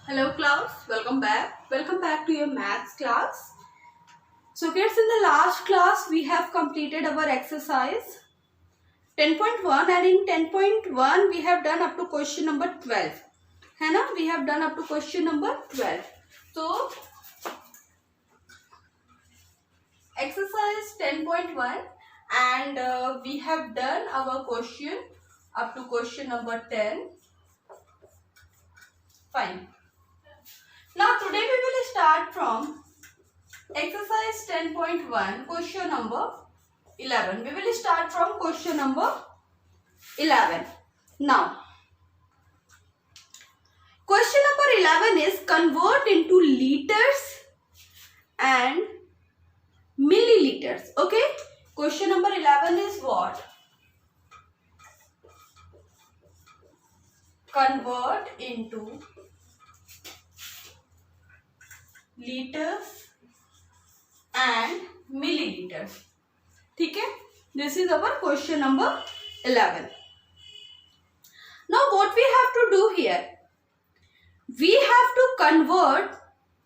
Hello class, welcome back. Welcome back to your maths class. So kids, in the last class we have completed our exercise 10.1 and in 10.1 we have done up to question number 12. है ना? We have done up to question number 12. So exercise 10.1 and we have done our question up to question number 10. Fine. Now today we will start from exercise 10.1 question number 11. We will start from question number 11. Now question number 11 is convert into liters and milliliters. Okay, question number 11 is what? Convert into liters and milliliters. ठीक है, this is our question number 11. Now what we have to do here, we have to convert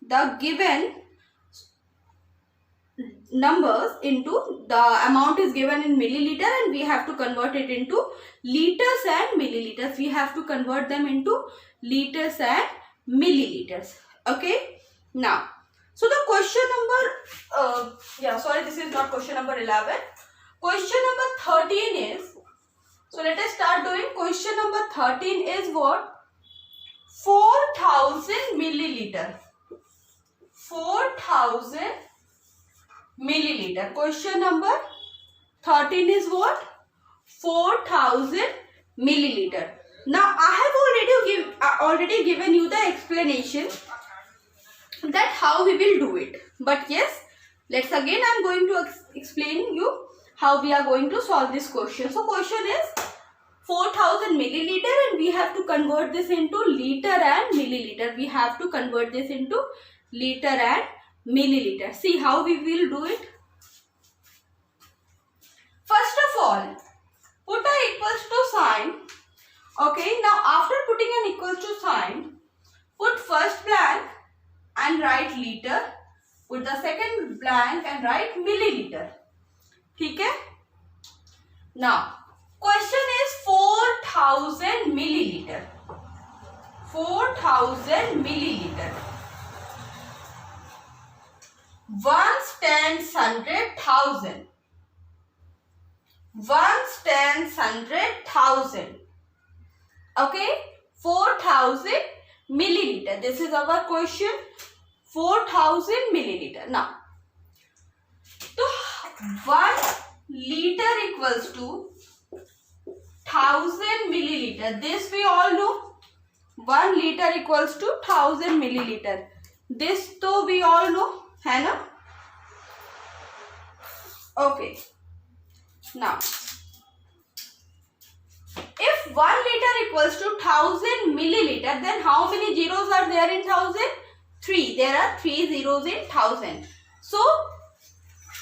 the given numbers into, the amount is given in milliliter and we have to convert it into liters and milliliters. We have to convert them into liters and milliliters. Okay. Now, so the question number, this is not question number 11. Question number 13 is, so let us start doing. Question number 13 is what? 4000 milliliter. 4000 milliliter. Question number 13 is what? 4000 milliliter. Now, I have already given you the explanation that how we will do it, but yes, let's again, I am going to explain you how we are going to solve this question. So question is 4000 milliliter and we have to convert this into liter and milliliter. We have to convert this into liter and milliliter. See how we will do it. First of all, put a equals to sign. Okay, now after putting an equals to sign, put first blank and write liter, put the second blank and write milliliter. ठीक है? Now, question is 4000 milliliter. 4000 milliliter. Ones, tens, hundred, thousand. Ones, tens, hundred, thousand. Okay? 4000 milliliter. This is our question. 4000 milliliter. Now, so 1 liter equals to 1000 milliliter. This we all know. 1 liter equals to 1000 milliliter. This तो we all know, है ना? Okay. Now, if 1 liter equals to 1000 milliliter, then how many zeros are there in 1000? 3. There are 3 zeros in 1000. So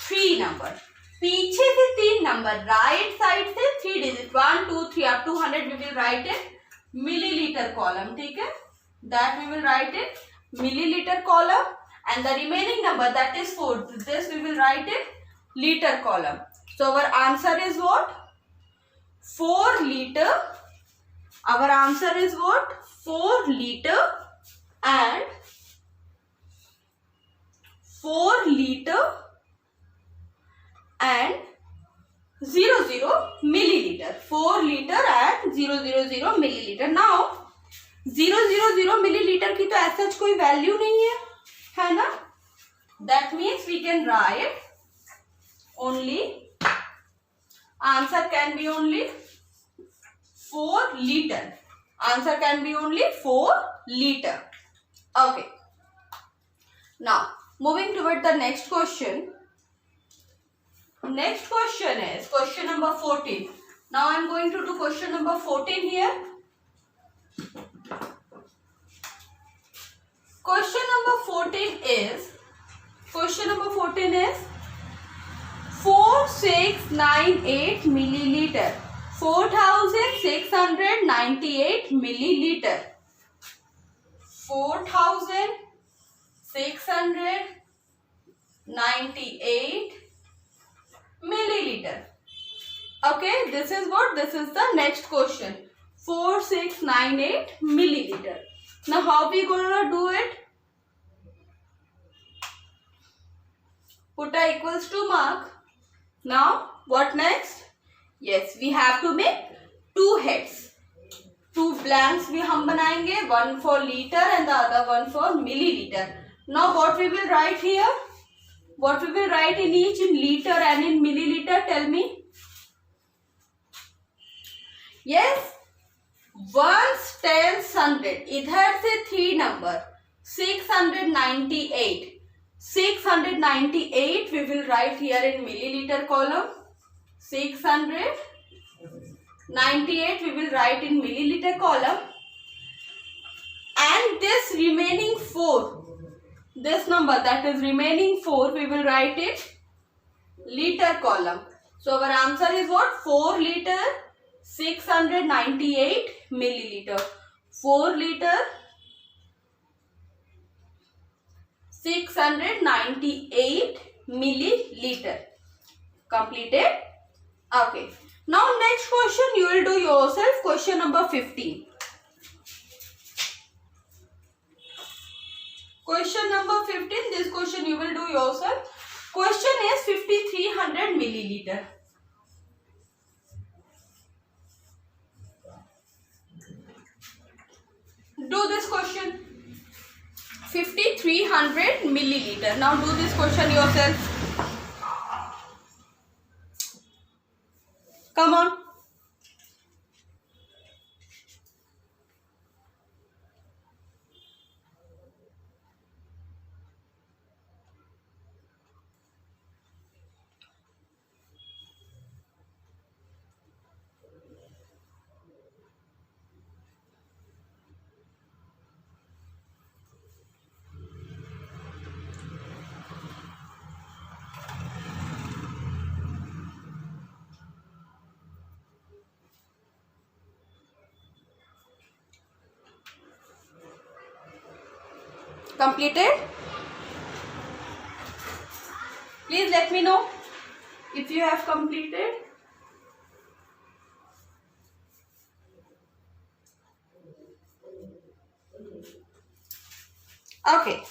3 number. पीछे से 3 number. Right side से 3 digit. 1, 2, 3 up to 100 we will write it milliliter column. ठीक है? That we will write it milliliter column. And the remaining number, that is 4. This we will write it liter column. So our answer is what? 4 liter. Our answer is what? 4 liter and 4 liter and 000 milliliter. 4 liter and 000 milliliter. Now 000 milliliter की तो ऐसा कोई value नहीं है ना? That means we can write only, answer can be only 4 liter. Answer can be only 4 liter. Okay. Now, moving toward the next question. Next question is question number 14. Now, I am going to do question number 14 here. Question number 14 is 4698 milliliter. 4698 milliliter. 4,698 milliliter. Okay, this is what? This is the next question. 4698 milliliter. Now how we gonna do it? Put a equals to mark. Now what next? Yes, we have to make two heads. Two blanks भी हम बनाएंगे. One for liter and the other one for milliliter. Now what we will write here? What we will write in each, in liter and in milliliter? Tell me. Yes, ones, tens, hundred. इधर से 3 number 698. 698 we will write here in milliliter column. 698 we will write in milliliter column. And this remaining 4, this number that is remaining 4, we will write it liter column. So our answer is what? 4 liter 698 milliliter. 4 liter 698 milliliter. Completed? Okay. Now next question you will do yourself. Question number 15. Question number 15. This question you will do yourself. Question is 5300 milliliter. Do this question. 5300 milliliter. Now do this question yourself. Come on. Completed? Please let me know if you have completed. Okay.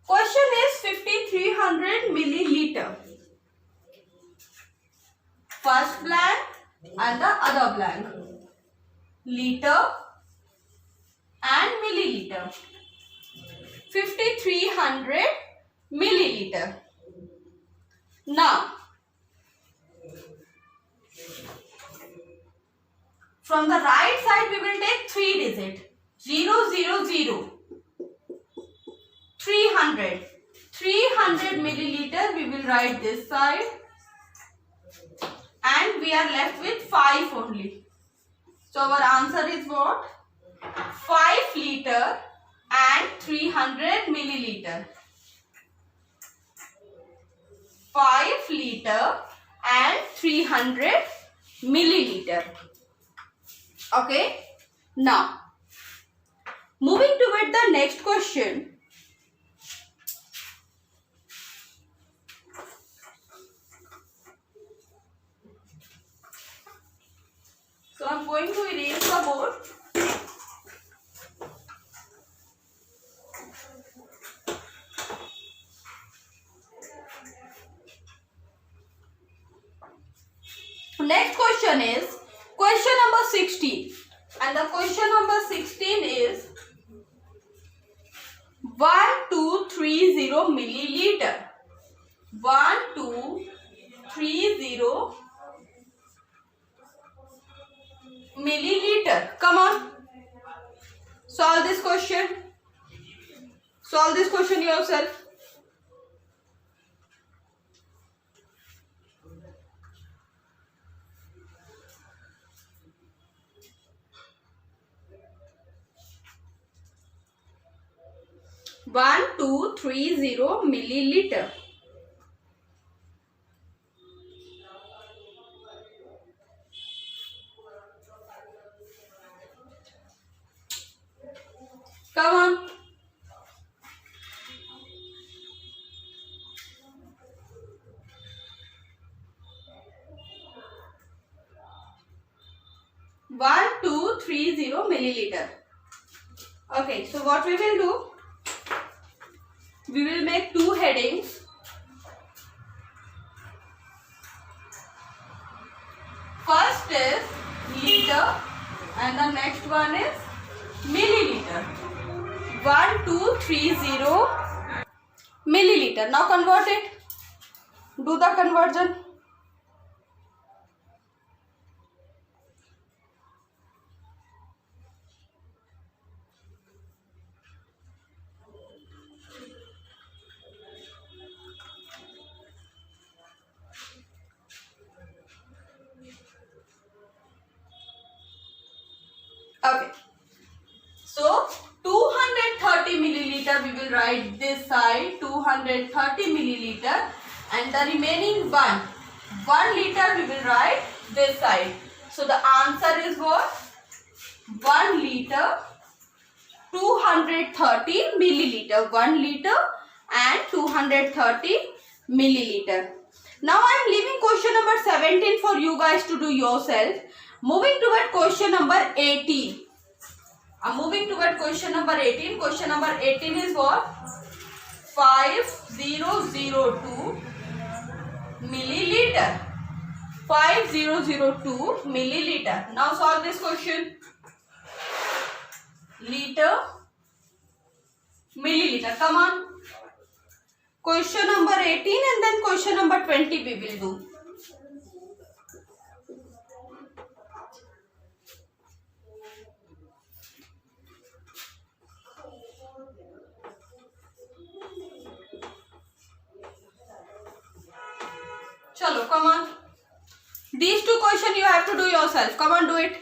Question is 5300 milliliter. First blank and the other blank. Liter and milliliter. 5300 milliliter. Now, from the right side we will take 3 digits. 0, 0, 0. 300. 300 milliliter we will write this side. And we are left with 5 only. So our answer is what? 5 liter and 300 milliliter. 5 liter and 300 milliliter. Okay. Now, moving toward the next question. So I am going to erase the board. Next question is question number 16. And the question number 16 is 1230 milliliter. 1230 milliliter. Come on. Solve this question. Solve this question yourself. One, 230 milliliter. Come on. One, 230 milliliter. Okay, so what we will do? We will make two headings. First is liter and the next one is milliliter. 1230 milliliter. Now convert it. Do the conversion. Okay. So 230 milliliter we will write this side, 230 milliliter, and the remaining 1 liter we will write this side. So the answer is what? 1 liter 230 milliliter. 1 liter and 230 milliliter. Now I am leaving question number 17 for you guys to do yourself. Moving toward question number 18. I'm moving toward question number 18. Question number 18 is what? 5002 milliliter. 5002 milliliter. Now solve this question. Liter, milliliter. Come on. Question number 18 and then question number 20 we will do. Chalo, come on. These two questions you have to do yourself. Come on, do it.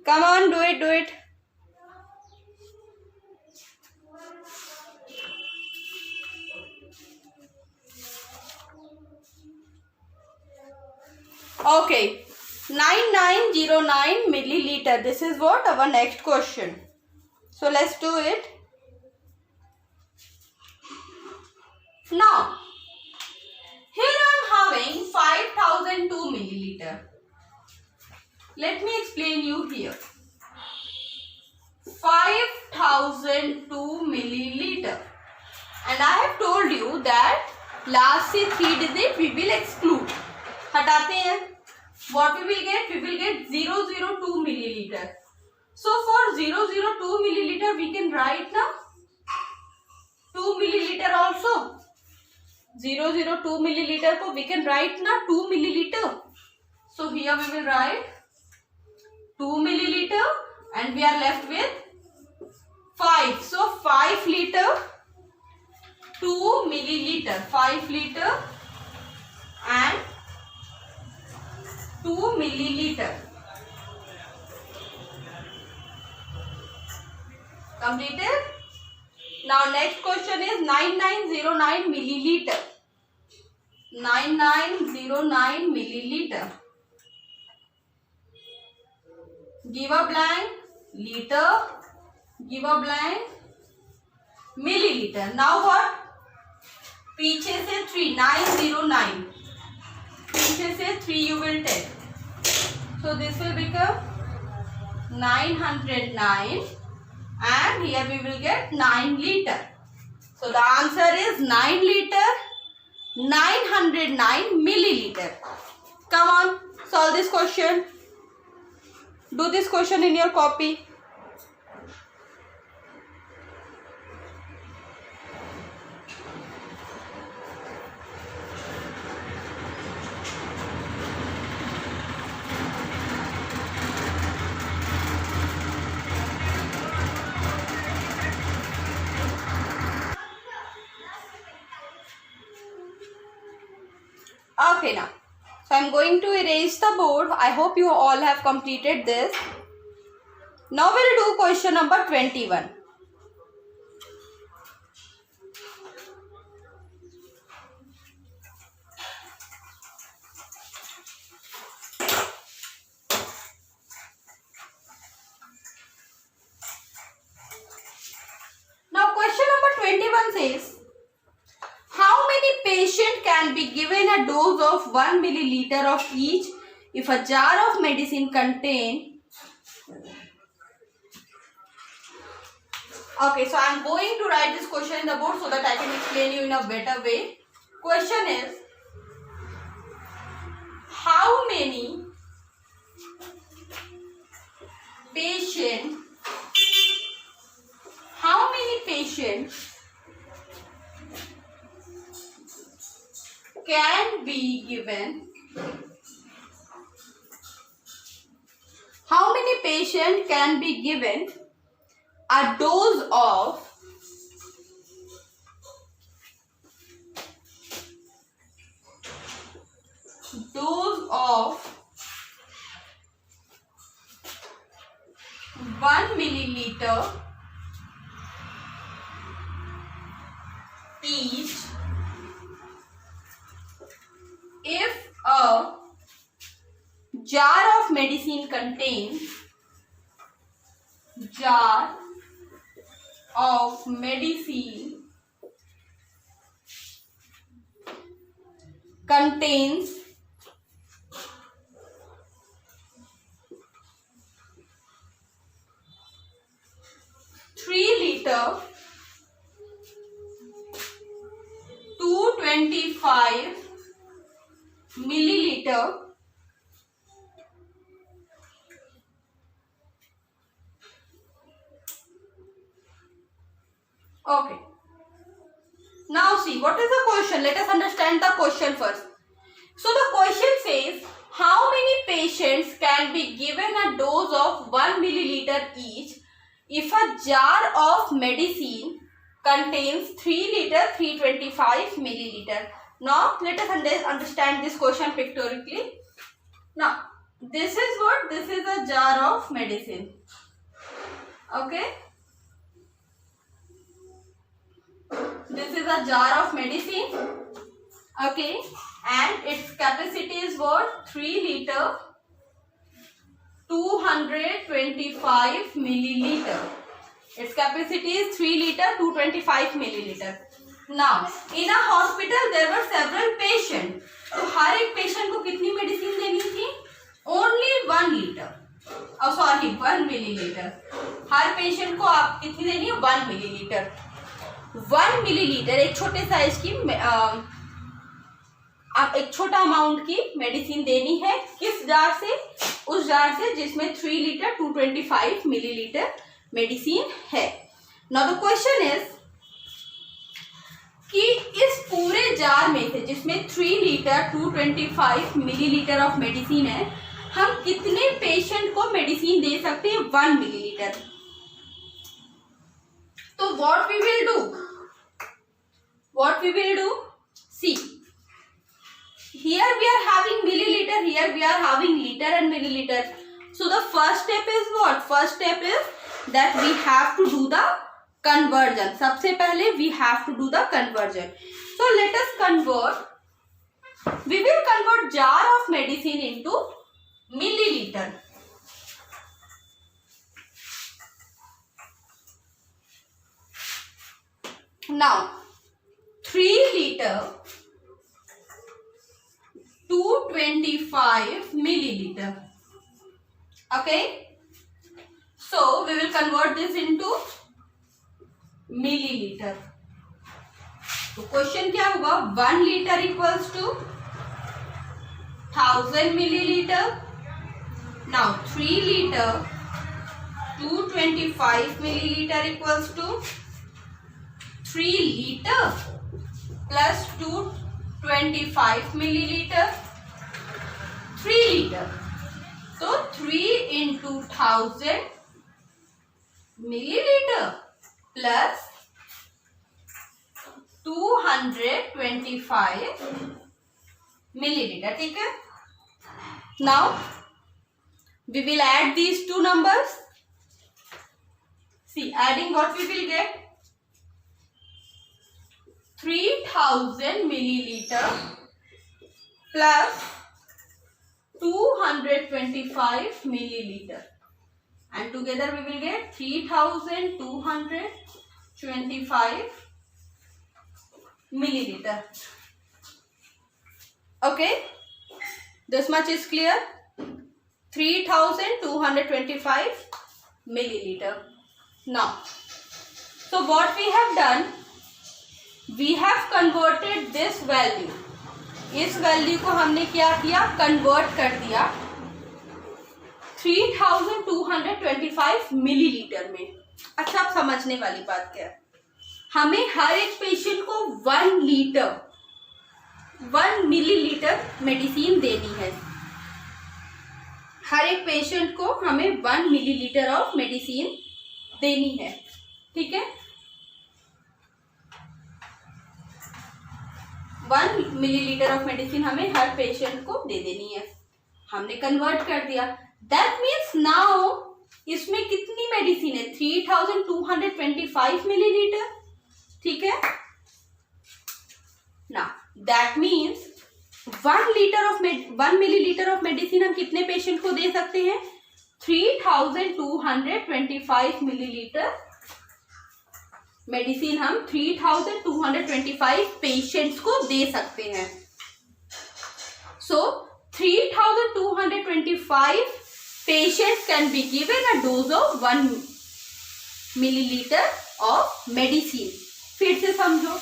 Come on, do it, do it. Okay. 9909 milliliter. This is what our next question. So let's do it. Now, here I am having 5002 milliliter. Let me explain you here. 5002 milliliter. And I have told you that last से 3 digit we will exclude. हटाते हैं. What we will get? We will get 002 milliliter. So for 002 milliliter we can write now 2 milliliter also. 002 milliliter को we can write now 2 milliliter. So here we will write 2 milliliter and we are left with 5. So 5 liter 2 milliliter. 5 liter and 2 milliliter. Completed? Now next question is 9909 milliliter. 9909 milliliter. Give a blank liter. Give a blank milliliter. Now what? पीछे से 3 909. पीछे से 3 you will take. So this will become 909. And here we will get 9 liter. So the answer is 9 liter 909 milliliter. Come on, solve this question. Do this question in your copy. Okay, now. So I am going to erase the board. I hope you all have completed this. Now we'll do question number 21. is, how many patient can be given a dose of 1 milliliter of each if a jar of medicine contain. Okay, so I am going to write this question in the board so that I can explain you in a better way. Question is, how many patients can be given, how many patient can be given a dose of 1 milliliter each if a jar of medicine contains 3 liter 225 milliliter Okay. Now see, what is the question? Let us understand the question first. So the question says, how many patients can be given a dose of 1 milliliter each if a jar of medicine contains 3 liter 325 milliliter? Now let us understand this question pictorially. Now this is what? This is a jar of medicine. Okay. This is a jar of medicine. Okay. And its capacity is what? 3 liter 225 milliliter. Its capacity is 3 liter 225 milliliter. Now, in a hospital there were several patients. तो हर एक patient को कितनी medicine देनी थी? Only 1 liter. Oh sorry, 1 milliliter. हर patient को आप कितनी देनी है? 1 milliliter. 1 milliliter एक छोटे साइज की आप एक छोटा अमाउंट की मेडिसिन देनी है. किस जार से? उस जार से जिसमें 3 लीटर 225 मिलीलीटर मेडिसिन है. नाउ द क्वेश्चन इज कि इस पूरे जार में से जिसमें 3 लीटर 225 मिलीलीटर ऑफ मेडिसिन है, हम कितने पेशेंट को मेडिसिन दे सकते हैं? 1 मिलीलीटर. तो what we will do? See, here we are having milliliter, here we are having liter and milliliter. So the first step is what? First step is that we have to do the conversion. सबसे पहले we have to do the conversion. So let us convert. We will convert jar of medicine into milliliter. Now 3 liter 225 milliliter. Okay. So we will convert this into milliliter. तो question क्या होगा? 1 liter equals to 1000 milliliter. Now 3 liter 225 milliliter equals to 3 liter plus 225 milliliter 3 liter. So 3 into 1000 milliliter plus 225 milliliter. ठीक है. Now we will add these two numbers. See, adding what we will get? 3000 milliliter plus 225 milliliter, and together we will get 3225 milliliter. Okay, this much is clear. 3225 milliliter. Now, so what we have done, we have converted this value. इस value को हमने क्या किया, convert कर दिया 3225 millilitre में. अच्छा, अब समझने वाली बात क्या है, हमें हर एक पेशेंट को 1 मिलीलीटर मेडिसिन देनी है. हर एक पेशेंट को हमें 1 मिलीलीटर ऑफ मेडिसिन देनी है. ठीक है, 1 मिलीलीटर ऑफ मेडिसिन हमें हर पेशेंट को दे देनी है. हमने कन्वर्ट कर दिया. दैट मीन्स नाउ इसमें कितनी मेडिसिन है, 3225 मिलीलीटर. ठीक है ना, that means 1 millilitre of medicine हम कितने पेशेंट को दे सकते हैं, 3225 मिलीलीटर मेडिसिन हम 3225 पेशेंट्स को दे सकते हैं. सो 3225 patients can be given a dose of 1 milliliter of medicine. फिर से समझो.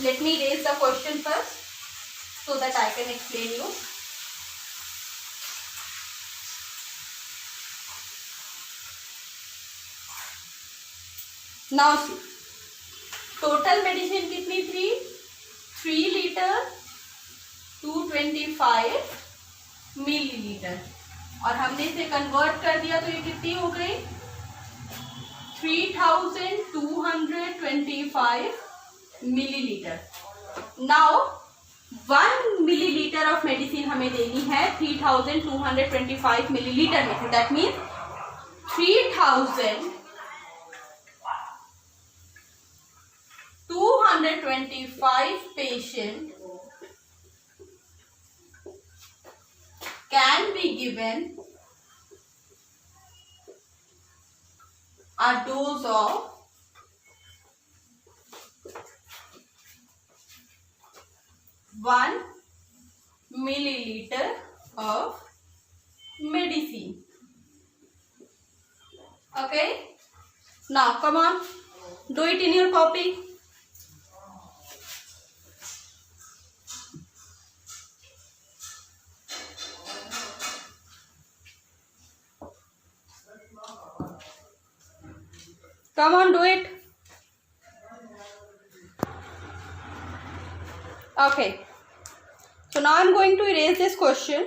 Let me raise the question first so that I can explain you. Now see, total medicine कितनी थी, 3 लीटर 225 मिलीलीटर, और हमने इसे कन्वर्ट कर दिया तो ये कितनी हो गई, 3225 millilitre. Now 1 millilitre of medicine हमें देनी है 3225 मिलीलीटर में से. That means 3225 patient can be given a dose of 1 milliliter of medicine. Okay, now come on, do it in your copy. Come on, do it. Okay, so now I'm going to erase this question.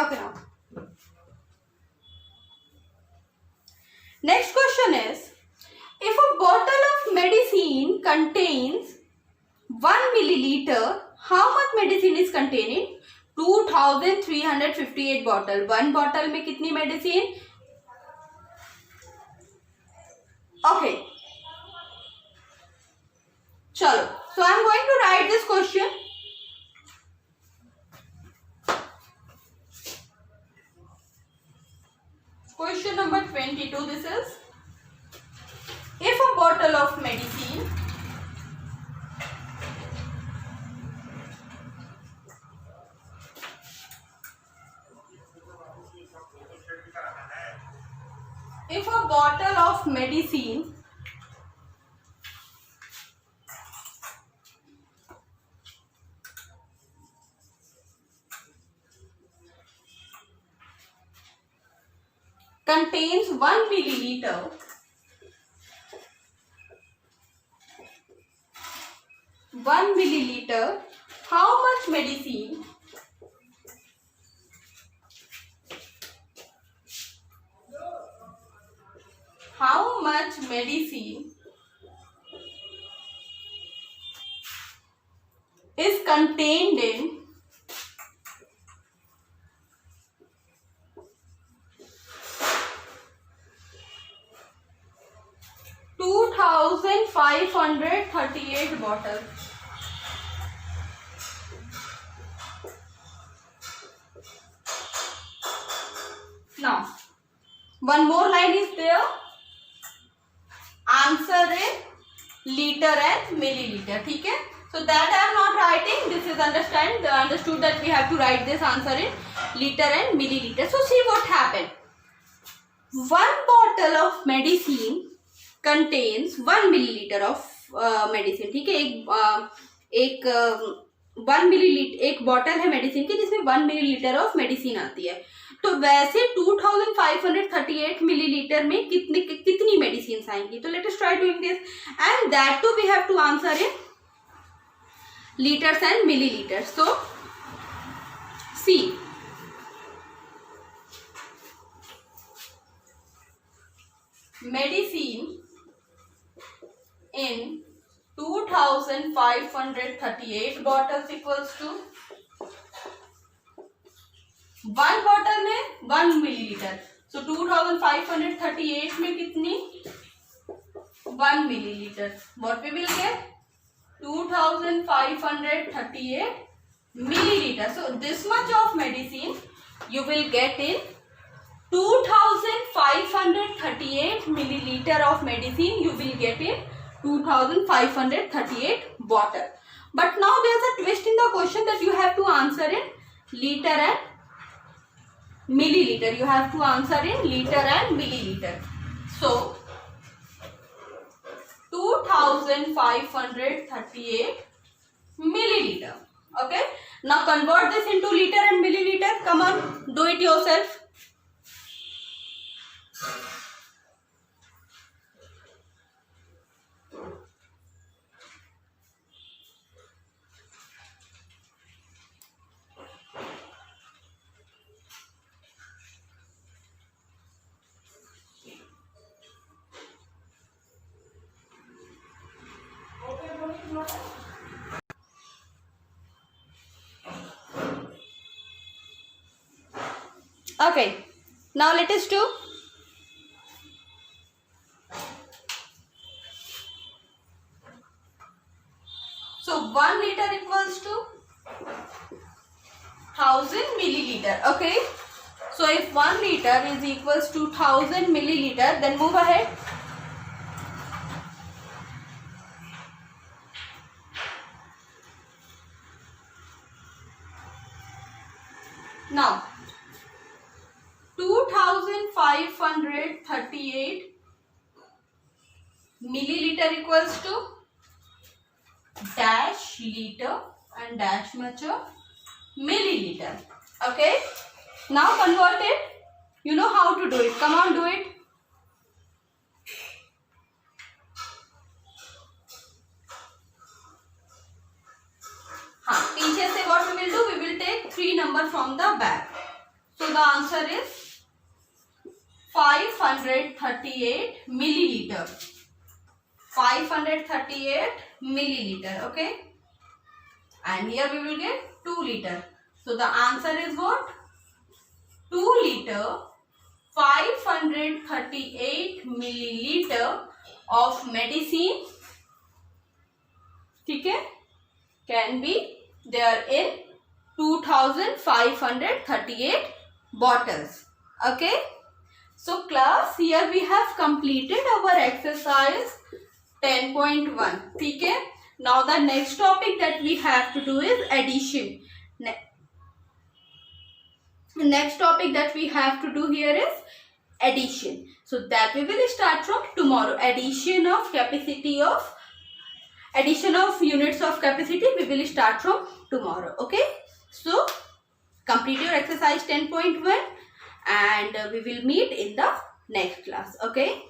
Okay, now next question is, if a bottle of medicine contains 1 milliliter, how much medicine is contained in 2358 bottle? 1 bottle में कितनी medicine? Okay, चलो, so I am going to write this question. Question number 22, this is, if a bottle of medicine contains 1 milliliter, how much medicine how much medicine is contained in 2538 bottles. Now, one more line is there. Answer in liter and milliliter. ठीक है? So that I am not writing. This is understood that we have to write this answer in liter and milliliter. So see what happened. One bottle of medicine contains 1 milliliter of medicine. ठीक है? एक 1 millilitre एक bottle है medicine की जिसमें 1 millilitre of medicine आती है. तो वैसे 2538 मिलीलीटर में कितनी मेडिसिन आएंगी. तो let us try doing this and that to we have to answer in liters and milliliters. So see, medicine in 2538 bottles equals to 1 bottle में 1 milliliter. So 2538 में कितनी 1 milliliter. What we will get 2538 milliliter. So this much of medicine you will get in 2538 milliliter of medicine you will get in 2538 bottle. But now there is a twist in the question that you have to answer in liter and milliliter. You have to answer in liter and milliliter. So 2538 milliliter. Okay. Now convert this into liter and milliliter. Come on, do it yourself. Okay, now let us do so 1 liter equals to 1000 milliliter. Okay, so if 1 liter is equals to 1000 milliliter, then move ahead. Now 2538 milliliter equals to dash liter and dash much of milliliter. Okay, now convert it. You know how to do it. Come on, do it. पीछे से what we will do, we will take 3 number from the back. So the answer is 538 milliliter. 538 milliliter. Okay, and here we will get 2 liter. So the answer is what? 2 liter 538 milliliter of medicine. ठीक है, can be there in 2538 bottles. Okay, so class, here we have completed our exercise 10.1. ठीक है, now the next topic that we have to do is addition. Next topic that we have to do here is addition. So that we will start from tomorrow. Addition of units of capacity we will start from tomorrow. Okay, so complete your exercise 10.1 and we will meet in the next class. Okay.